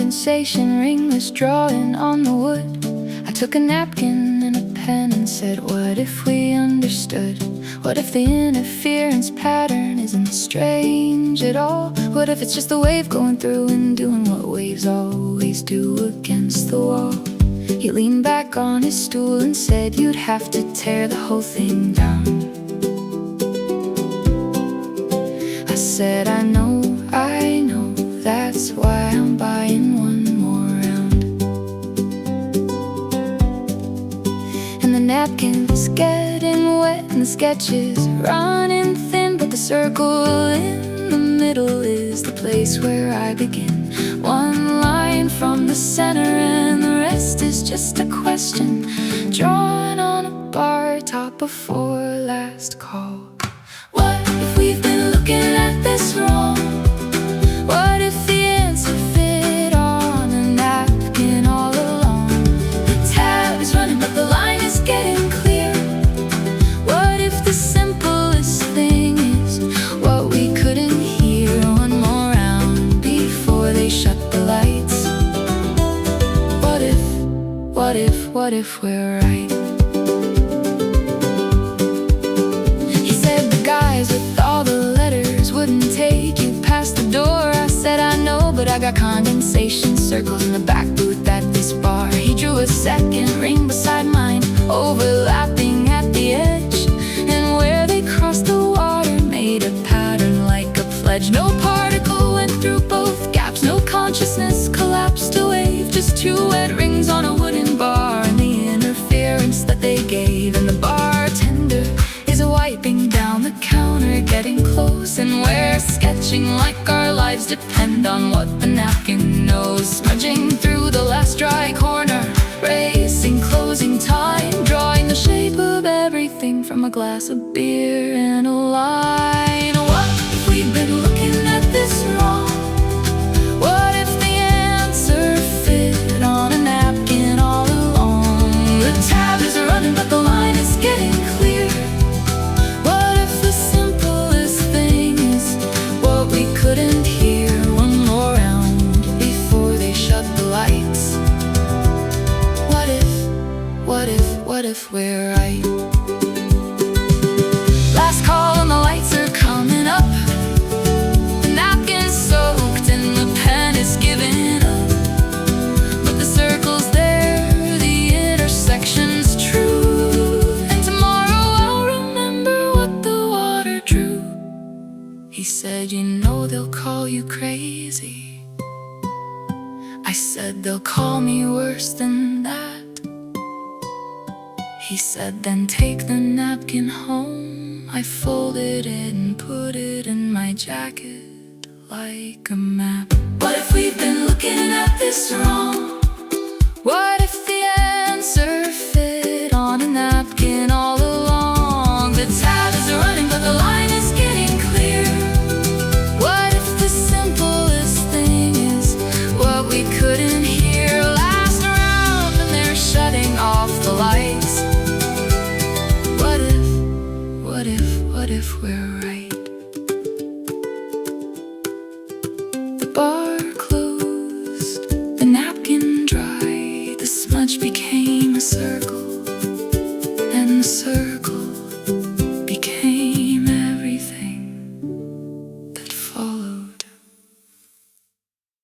condensation ring was drawing on the wood. I took a napkin and a pen and said, what if we understood? What if the interference pattern isn't strange at all? What if it's just a wave going through and doing what waves always do against the wall? He leaned back on his stool and said, you'd have to tear the whole thing down. I said, I know, that's why I'm buying one more round. And the napkin's getting wet and the sketches running thin, but the circle in the middle is the place where I begin. One line from the center and the rest is just a question drawn on a bar top before last call. What if we've been looking at this wrong? What if the answer fit on a napkin all along? The tab is running but the line is getting clear. What if the simplest thing is what we couldn't hear? One more round before they shut the lights. What if we're right? He said the guys with all the letters wouldn't take you past the door. I said I know, but I got condensation circles in the back booth at this bar. He drew a second ring beside mine, overlapping at the edge, and where they crossed the water made a pattern like a pledge. No particle went through both gaps, no consciousness collapsed a wave. Just two wet rings on a wooden bar and the interference that they gave. And the bartender is wiping down the counter, getting close, and we're sketching like our lives depend on what the napkin knows. Smudging through the last dry corner, racing closing time, drawing the shape of everything from a glass of beer and a line. What if we've been looking at this wrong? What if the answer fit on a napkin all along? The tab is running but the line is getting clear. What if the simplest thing is what we couldn't hear? One more round before they shut the lights. What if we're right? Last call and the lights are coming up. The napkin's soaked and the pen is giving up, but the circle's there, the intersection's true. And tomorrow I'll remember what the water drew. He said, you know they'll call you crazy. I said, they'll call me worse than that. He said, then take the napkin home. I folded it and put it in my jacket like a map. What if we've been looking at this wrong? What if the answer fit on a napkin all along? The tab is running but the line is getting clear. What if the simplest thing is what we couldn't hear? Last round and they're shutting off the lights. What if we're right? The bar closed, the napkin dried, the smudge became a circle, and the circle